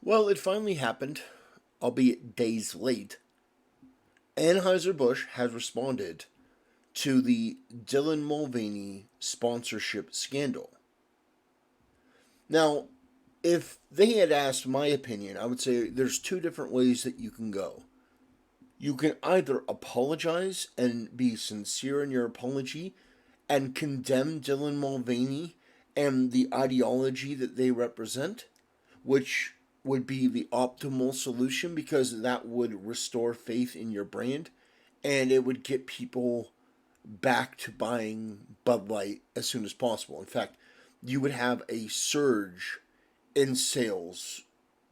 Well, it finally happened, albeit days late. Anheuser-Busch has responded to the Dylan Mulvaney sponsorship scandal. Now, if they had asked my opinion, I would say there's two different ways that you can go. You can either apologize and be sincere in your apology and condemn Dylan Mulvaney and the ideology that they represent, which would be the optimal solution because that would restore faith in your brand and it would get people back to buying Bud Light as soon as possible. In fact, you would have a surge in sales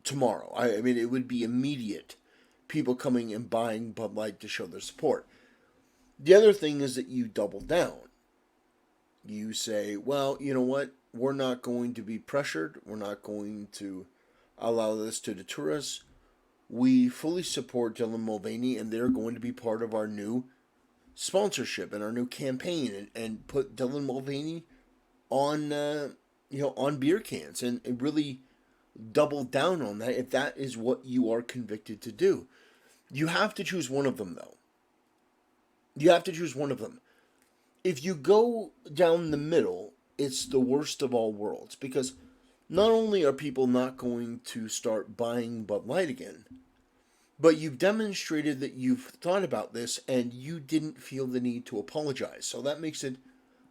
tomorrow. I mean, it would be immediate. People coming and buying Bud Light to show their support. The other thing is that you double down. You say, well, you know what? We're not going to be pressured. We're not going to allow this to deter us. We fully support Dylan Mulvaney, and they're going to be part of our new sponsorship and our new campaign, and put Dylan Mulvaney on on beer cans and really double down on that if that is what you are convicted to do. You have to choose one of them though. You have to choose one of them. If you go down the middle, it's the worst of all worlds because not only are people not going to start buying Bud Light again, but you've demonstrated that you've thought about this and you didn't feel the need to apologize. So that makes it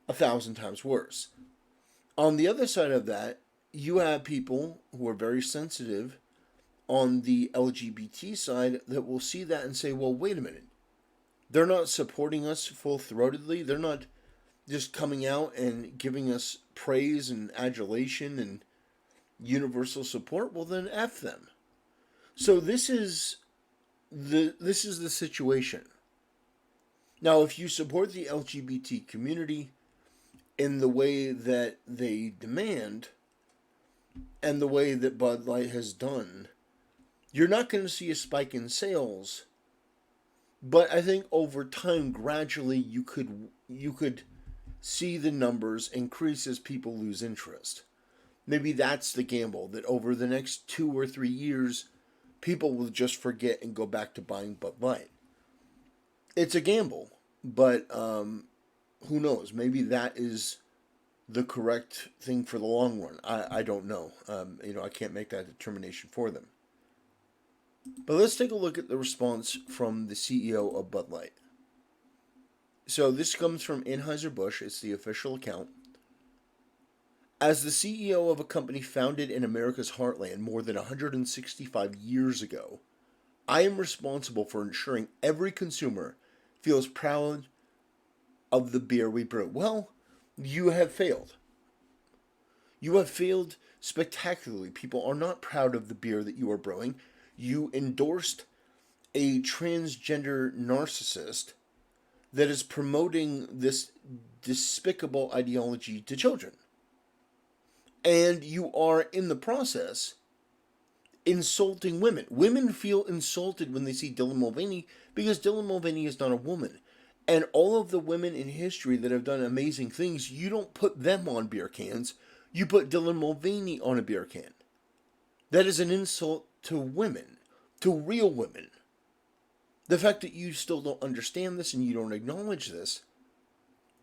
a thousand times worse. On the other side of that, you have people who are very sensitive on the LGBT side that will see that and say, well, wait a minute. They're not supporting us full throatedly. They're not just coming out and giving us praise and adulation and universal support. Well, then F them. So this is the situation. Now, if you support the LGBT community in the way that they demand and the way that Bud Light has done, you're not going to see a spike in sales. But I think over time, gradually, you could see the numbers increase as people lose interest. Maybe that's the gamble that over the next 2 or 3 years, people will just forget and go back to buying Bud Light. It's a gamble, but who knows? Maybe that is the correct thing for the long run. I don't know. I can't make that determination for them. But let's take a look at the response from the CEO of Bud Light. So this comes from Anheuser-Busch, it's the official account. As the CEO of a company founded in America's heartland more than 165 years ago, I am responsible for ensuring every consumer feels proud of the beer we brew. Well, you have failed. You have failed spectacularly. People are not proud of the beer that you are brewing. You endorsed a transgender narcissist that is promoting this despicable ideology to children. And you are, in the process, insulting women. Women feel insulted when they see Dylan Mulvaney because Dylan Mulvaney is not a woman. And all of the women in history that have done amazing things, you don't put them on beer cans. You put Dylan Mulvaney on a beer can. That is an insult to women, to real women. The fact that you still don't understand this and you don't acknowledge this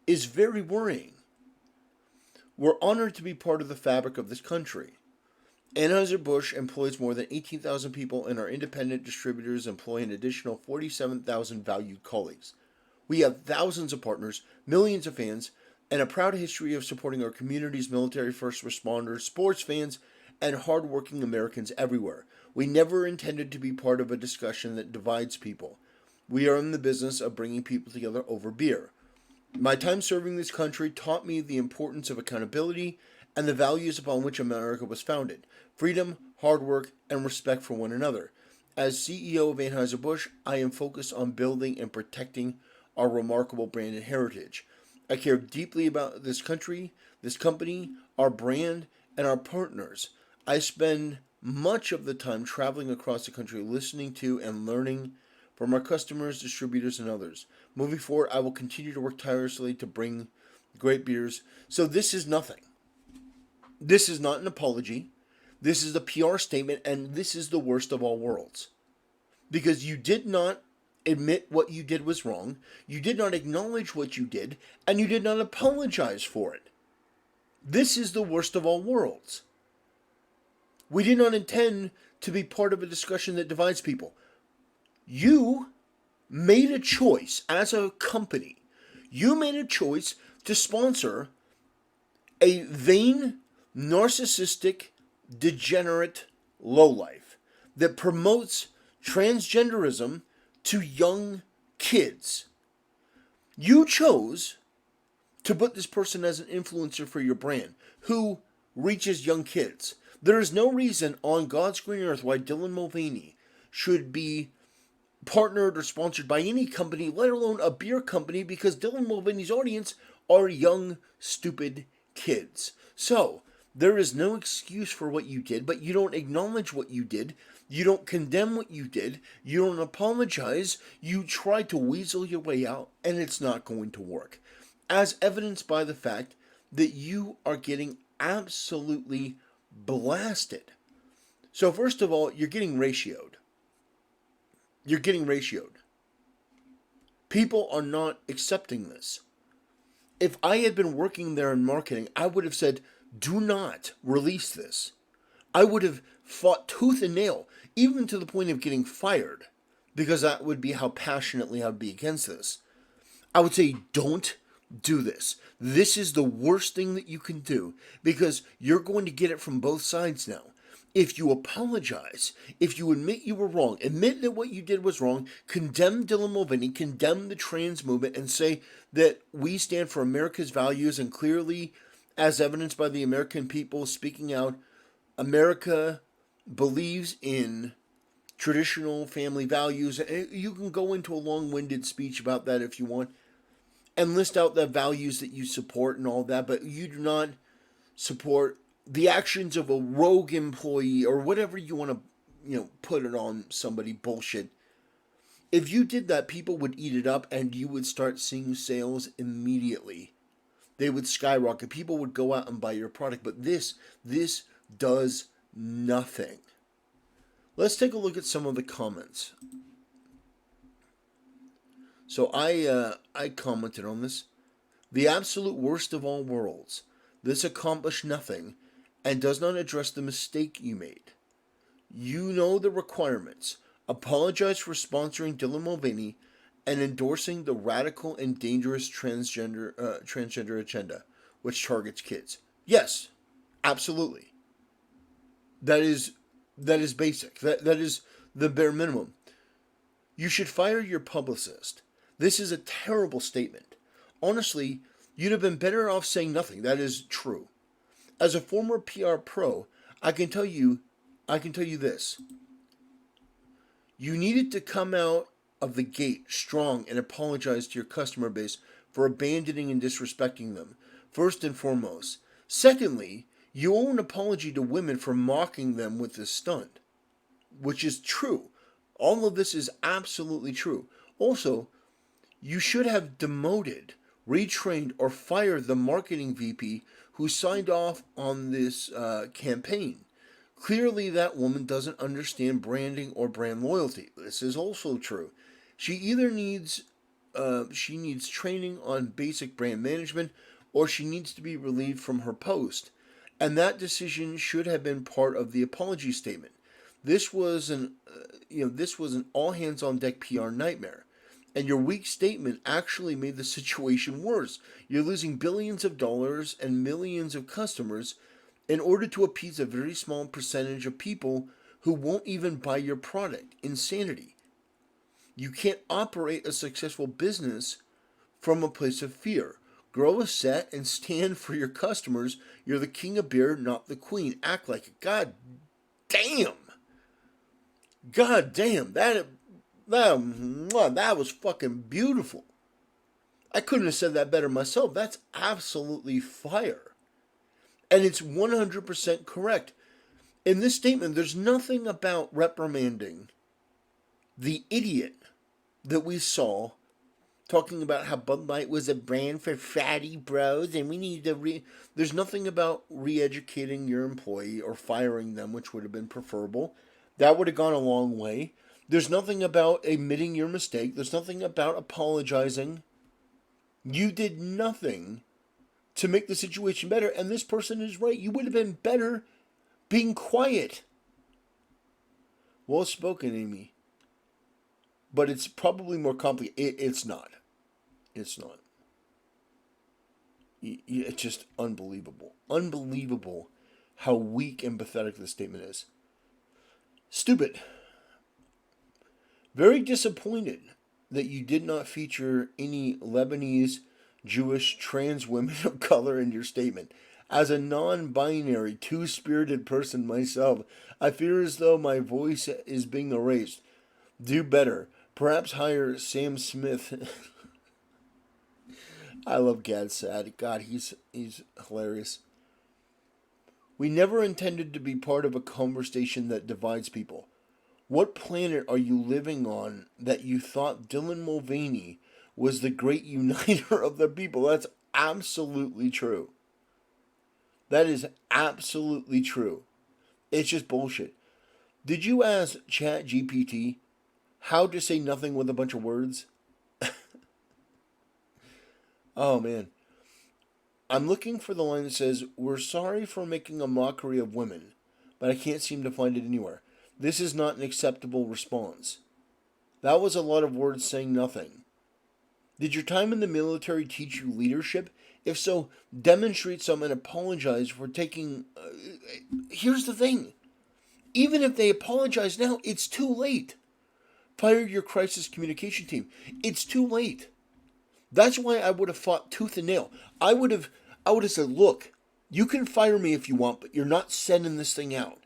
is very worrying. We're honored to be part of the fabric of this country. Anheuser-Busch employs more than 18,000 people, and our independent distributors employ an additional 47,000 valued colleagues. We have thousands of partners, millions of fans, and a proud history of supporting our communities, military, first responders, sports fans, and hardworking Americans everywhere. We never intended to be part of a discussion that divides people. We are in the business of bringing people together over beer. My time serving this country taught me the importance of accountability and the values upon which America was founded: freedom, hard work, and respect for one another. As CEO of Anheuser-Busch, I am focused on building and protecting our remarkable brand and heritage. I care deeply about this country, this company, our brand, and our partners. I spend much of the time traveling across the country listening to and learning from our customers, distributors, and others. Moving forward, I will continue to work tirelessly to bring great beers. So this is nothing. This is not an apology. This is a PR statement, and this is the worst of all worlds. Because you did not admit what you did was wrong, you did not acknowledge what you did, and you did not apologize for it. This is the worst of all worlds. We did not intend to be part of a discussion that divides people. You made a choice as a company. You made a choice to sponsor a vain, narcissistic, degenerate lowlife that promotes transgenderism to young kids. You chose to put this person as an influencer for your brand who reaches young kids. There is no reason on God's green earth why Dylan Mulvaney should be partnered or sponsored by any company, let alone a beer company, because Dylan Mulvaney's audience are young, stupid kids. So, there is no excuse for what you did, but you don't acknowledge what you did. You don't condemn what you did. You don't apologize. You try to weasel your way out, and it's not going to work. As evidenced by the fact that you are getting absolutely blasted. So first of all, you're getting ratioed. You're getting ratioed. People are not accepting this. If I had been working there in marketing, I would have said, do not release this. I would have fought tooth and nail, even to the point of getting fired, because that would be how passionately I would be against this. I would say, don't do this. This is the worst thing that you can do, because you're going to get it from both sides now. If you apologize, if you admit you were wrong, admit that what you did was wrong, condemn Dylan Mulvaney, condemn the trans movement, and say that we stand for America's values, and clearly, as evidenced by the American people speaking out, America believes in traditional family values. You can go into a long-winded speech about that if you want, and list out the values that you support and all that, but you do not support the actions of a rogue employee or whatever you want to, put it on somebody bullshit. If you did that, people would eat it up and you would start seeing sales immediately. They would skyrocket. People would go out and buy your product, but this does nothing. Let's take a look at some of the comments. So I commented on this. The absolute worst of all worlds. This accomplished nothing and does not address the mistake you made. You know the requirements. Apologize for sponsoring Dylan Mulvaney and endorsing the radical and dangerous transgender agenda, which targets kids. Yes, absolutely. That is basic. That is the bare minimum. You should fire your publicist. This is a terrible statement. Honestly, you'd have been better off saying nothing. That is true. As a former PR pro, I can tell you this. You needed to come out of the gate strong and apologize to your customer base for abandoning and disrespecting them, first and foremost. Secondly, you owe an apology to women for mocking them with this stunt, which is true. All of this is absolutely true. Also, you should have demoted, retrained, or fired the marketing VP who signed off on this campaign. Clearly, that woman doesn't understand branding or brand loyalty. This is also true. She either needs training on basic brand management, or she needs to be relieved from her post. And that decision should have been part of the apology statement. This was an all hands on deck PR nightmare. And your weak statement actually made the situation worse. You're losing billions of dollars and millions of customers in order to appease a very small percentage of people who won't even buy your product. Insanity. You can't operate a successful business from a place of fear. Grow a set and stand for your customers. You're the king of beer, not the queen. Act like it. God damn. That was fucking beautiful. I couldn't have said that better myself. That's absolutely fire. And it's 100% correct. In this statement, there's nothing about reprimanding the idiot that we saw talking about how Bud Light was a brand for fatty bros and we need to There's nothing about re-educating your employee or firing them, which would have been preferable. That would have gone a long way. There's nothing about admitting your mistake. There's nothing about apologizing. You did nothing to make the situation better, and this person is right. You would have been better being quiet. Well spoken, Amy. But it's probably more complicated. It's not. It's not. It's just unbelievable. Unbelievable how weak and pathetic this statement is. Stupid. Very disappointed that you did not feature any Lebanese, Jewish, trans women of color in your statement. As a non-binary, two-spirited person myself, I fear as though my voice is being erased. Do better. Perhaps hire Sam Smith. I love Gad Saad. God, he's hilarious. We never intended to be part of a conversation that divides people. What planet are you living on that you thought Dylan Mulvaney was the great uniter of the people? That's absolutely true. That is absolutely true. It's just bullshit. Did you ask ChatGPT how to say nothing with a bunch of words? Oh man. I'm looking for the line that says, "We're sorry for making a mockery of women," but I can't seem to find it anywhere. This is not an acceptable response. That was a lot of words saying nothing. Did your time in the military teach you leadership? If so, demonstrate some and apologize for taking... Here's the thing. Even if they apologize now, it's too late. Fire your crisis communication team. It's too late. That's why I would have fought tooth and nail. I would have said, look, you can fire me if you want, but you're not sending this thing out.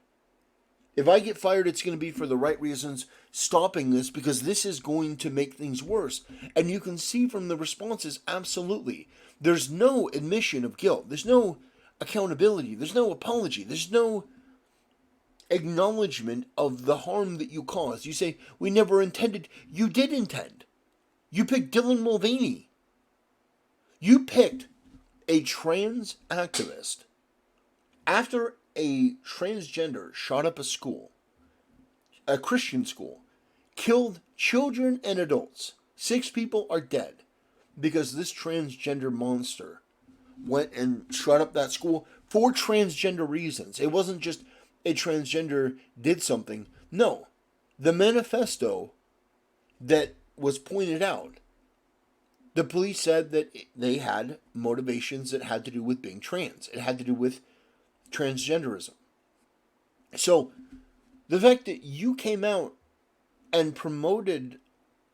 If I get fired, it's going to be for the right reasons, stopping this, because this is going to make things worse. And you can see from the responses, absolutely. There's no admission of guilt. There's no accountability. There's no apology. There's no acknowledgement of the harm that you caused. You say, we never intended. You did intend. You picked Dylan Mulvaney. You picked a trans activist after a transgender shot up a school, a Christian school, killed children and adults. 6 people are dead because this transgender monster went and shot up that school for transgender reasons. It wasn't just a transgender did something. No, the manifesto that was pointed out, the police said that they had motivations that had to do with being trans. It had to do with transgenderism. So, the fact that you came out and promoted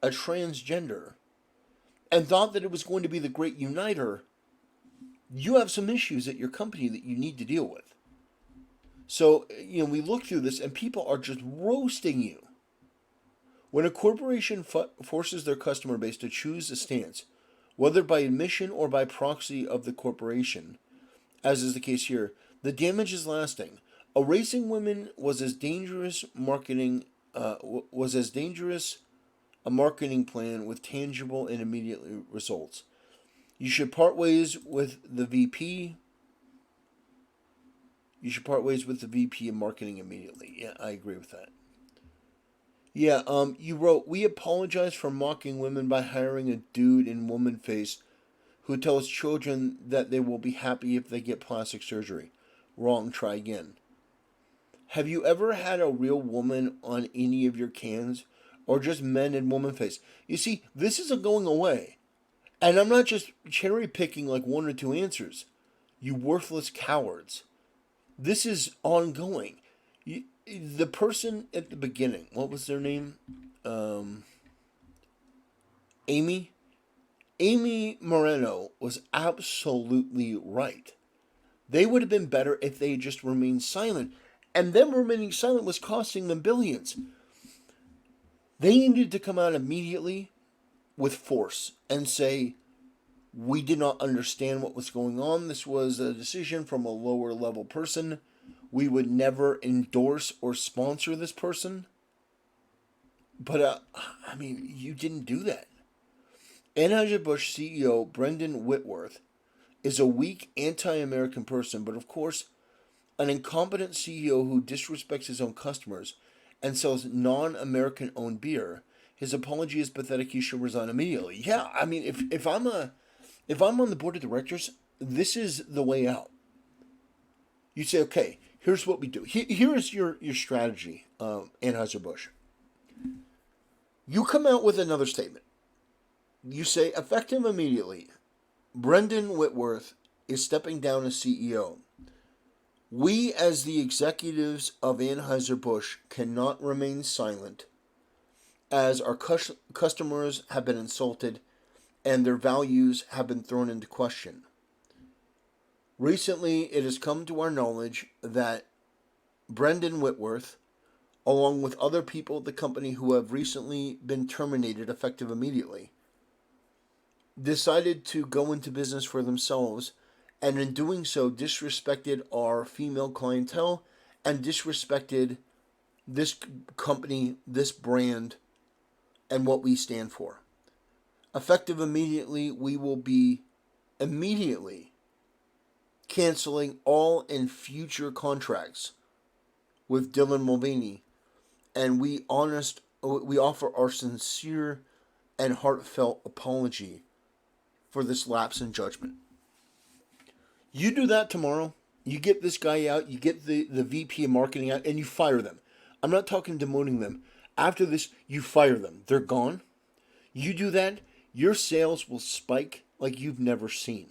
a transgender and thought that it was going to be the great uniter, you have some issues at your company that you need to deal with. So, we look through this and people are just roasting you. When a corporation forces their customer base to choose a stance, whether by admission or by proxy of the corporation, as is the case here, the damage is lasting. Erasing women was as dangerous a marketing plan with tangible and immediate results. You should part ways with the VP. You should part ways with the VP of marketing immediately. Yeah, I agree with that. Yeah, you wrote, we apologize for mocking women by hiring a dude in woman face who tells children that they will be happy if they get plastic surgery. Wrong, try again. Have you ever had a real woman on any of your cans? Or just men in woman face? You see, this isn't going away. And I'm not just cherry picking like 1 or 2 answers. You worthless cowards. This is ongoing. The person at the beginning, what was their name? Amy? Amy Moreno was absolutely right. They would have been better if they just remained silent. And them remaining silent was costing them billions. They needed to come out immediately with force and say, we did not understand what was going on. This was a decision from a lower level person. We would never endorse or sponsor this person. But, you didn't do that. Anheuser-Busch CEO Brendan Whitworth is a weak anti-American person, but of course, an incompetent CEO who disrespects his own customers and sells non-American owned beer. His apology is pathetic. He should resign immediately. Yeah, I mean, if I'm on the board of directors, this is the way out. You say, okay, here's what we do. Here is your strategy, Anheuser-Busch. You come out with another statement. You say, effective immediately, Brendan Whitworth is stepping down as CEO. We, as the executives of Anheuser-Busch, cannot remain silent as our customers have been insulted and their values have been thrown into question. Recently, it has come to our knowledge that Brendan Whitworth, along with other people at the company who have recently been terminated effective immediately, decided to go into business for themselves, and in doing so disrespected our female clientele and disrespected this company, this brand, and what we stand for. Effective immediately, we will be immediately canceling all and future contracts with Dylan Mulvaney, and we offer our sincere and heartfelt apology for this lapse in judgment. You do that tomorrow, you get this guy out, you get the VP of marketing out, and you fire them. I'm not talking demoting them. After this, you fire them. They're gone. You do that, your sales will spike like you've never seen.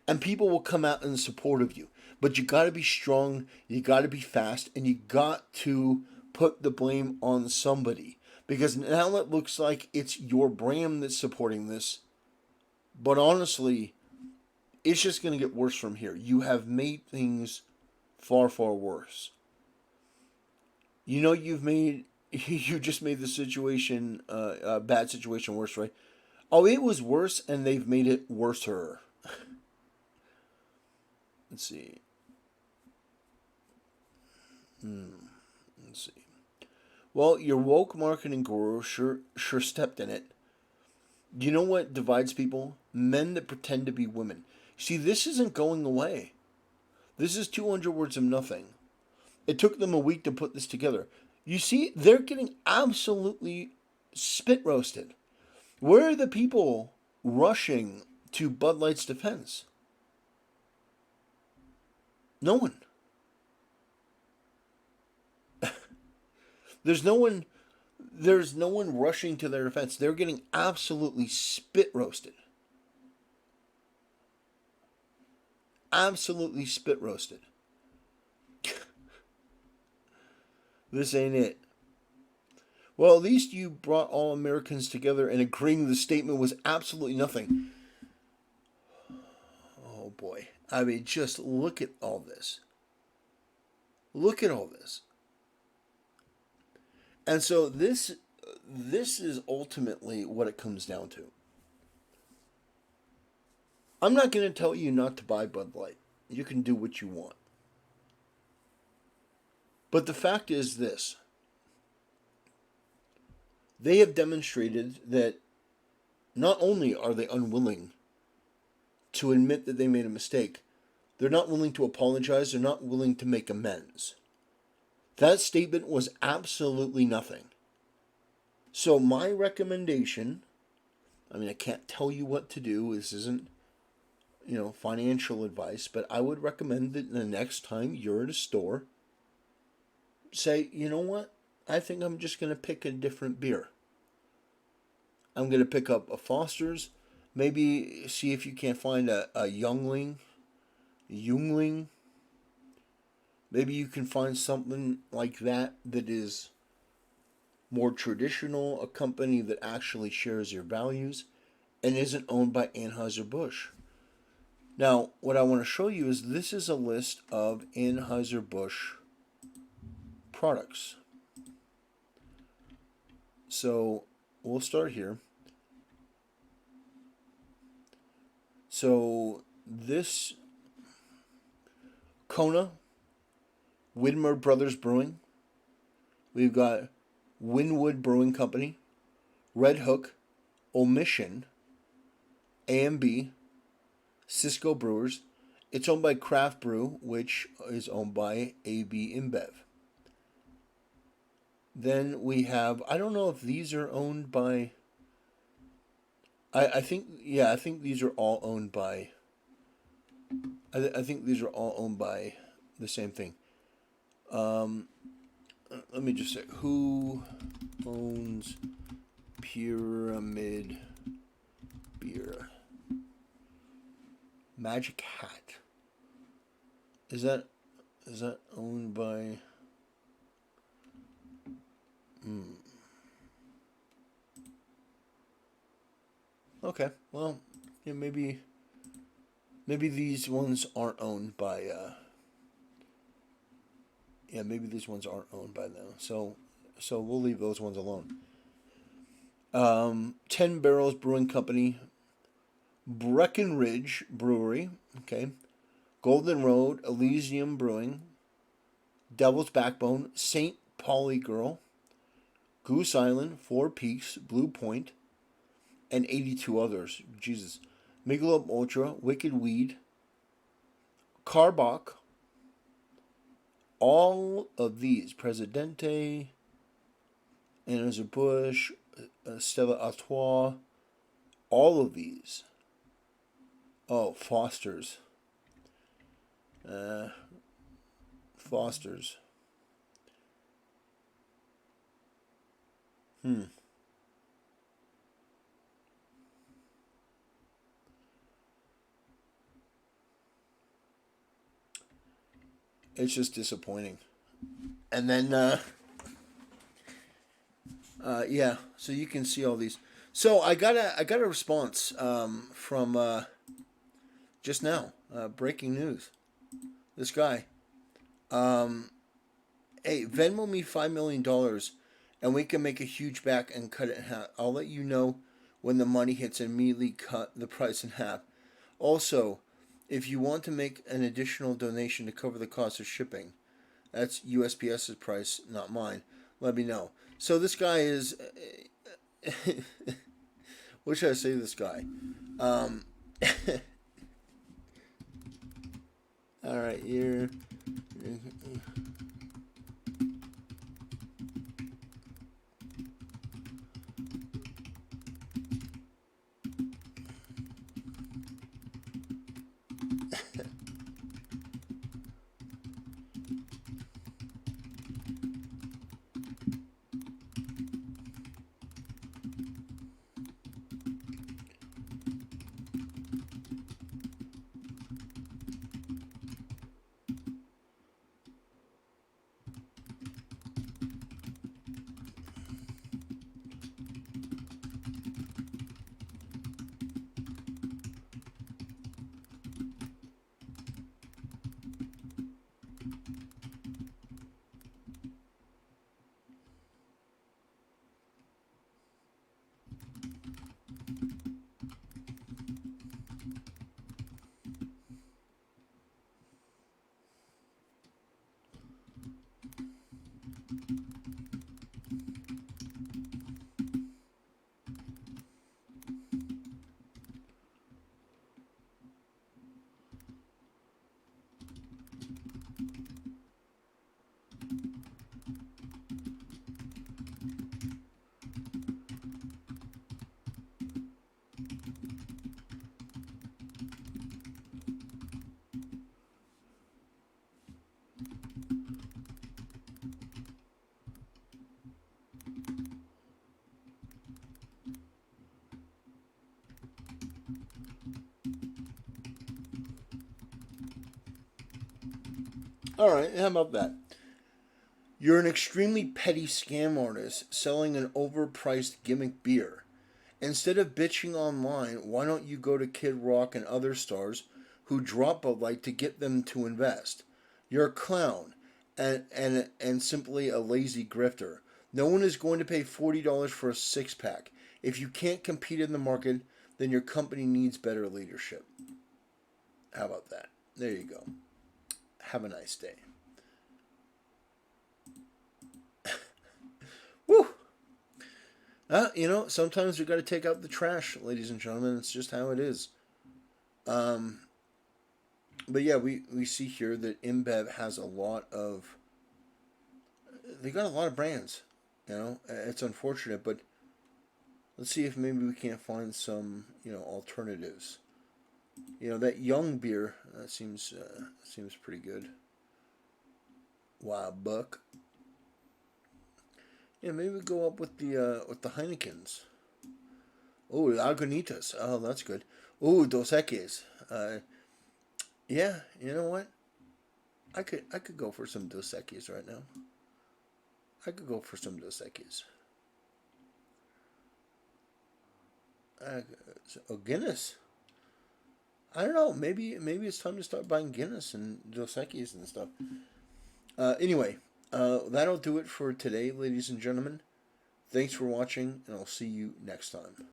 And people will come out in support of you. But you got to be strong, you got to be fast, and you got to put the blame on somebody. Because now it looks like it's your brand that's supporting this. But honestly, it's just going to get worse from here. You have made things far, far worse. You know you just made the situation, a bad situation worse, right? Oh, it was worse, and they've made it worser. Let's see. Let's see. Well, your woke marketing guru sure stepped in it. You know what divides people? Men that pretend to be women. See, this isn't going away. This is 200 words of nothing. It took them a week to put this together. You see, they're getting absolutely spit roasted. Where are the people rushing to Bud Light's defense? No one. There's no one rushing to their defense. They're getting absolutely spit roasted. Absolutely spit roasted. This ain't it. Well, at least you brought all Americans together and agreeing the statement was absolutely nothing. Oh boy. I mean, just look at all this. Look at all this. And so this is ultimately what it comes down to. I'm not going to tell you not to buy Bud Light. You can do what you want. But the fact is this. They have demonstrated that not only are they unwilling to admit that they made a mistake, they're not willing to apologize, they're not willing to make amends. That statement was absolutely nothing. So my recommendation, I mean, I can't tell you what to do. This isn't, financial advice, but I would recommend that the next time you're at a store, say, you know what? I think I'm just going to pick a different beer. I'm going to pick up a Foster's. Maybe see if you can't find a Yuengling. Maybe you can find something like that is more traditional, a company that actually shares your values and isn't owned by Anheuser-Busch. Now, what I want to show you is this is a list of Anheuser-Busch products. So we'll start here. So this Kona, Widmer Brothers Brewing. We've got Winwood Brewing Company, Red Hook, Omission, A&B, Cisco Brewers. It's owned by Craft Brew, which is owned by AB InBev. Then we have, I don't know if these are owned by, I think, yeah, I think these are all owned by, I think these are all owned by the same thing. Um, Let me just say, who owns Pyramid Beer? Magic Hat. Is that owned by? Okay, well, yeah, maybe these ones aren't owned by. Yeah, maybe these ones aren't owned by them. So we'll leave those ones alone. 10 Barrels Brewing Company, Breckenridge Brewery, okay, Golden Road, Elysium Brewing, Devil's Backbone, St. Pauli Girl, Goose Island, Four Peaks, Blue Point, and 82 others. Jesus. Michelob Ultra, Wicked Weed, Karbach, all of these, Presidente, Anheuser-Busch, Stella Artois, all of these. Oh, Foster's. Foster's. It's just disappointing. And then, yeah, so you can see all these. So I got a response from just now. Breaking news. This guy. Hey, Venmo me $5 million, and we can make a huge back and cut it in half. I'll let you know when the money hits and immediately cut the price in half. Also, if you want to make an additional donation to cover the cost of shipping, that's USPS's price, not mine. Let me know. So this guy is. What should I say to this guy? All right, here. All right, how about that? You're an extremely petty scam artist selling an overpriced gimmick beer. Instead of bitching online, why don't you go to Kid Rock and other stars who drop Bud Light to get them to invest? You're a clown and simply a lazy grifter. No one is going to pay $40 for a six pack. If you can't compete in the market, then your company needs better leadership. How about that? There you go. Have a nice day. Woo! Sometimes we got to take out the trash, ladies and gentlemen. It's just how it is. Um, but yeah, we see here that InBev has a lot of. They got a lot of brands. It's unfortunate, but let's see if maybe we can't find some alternatives. That young beer seems pretty good. Wow, Buck. Yeah, maybe we go up with the Heinekens. Oh, Lagunitas. Oh, that's good. Oh, Dos Equis. Yeah, you know what? I could go for some Dos Equis right now. I could go for some Dos Equis. Oh, Guinness. I don't know. Maybe it's time to start buying Guinness and Dos Equis and stuff. Anyway, that'll do it for today, ladies and gentlemen. Thanks for watching, and I'll see you next time.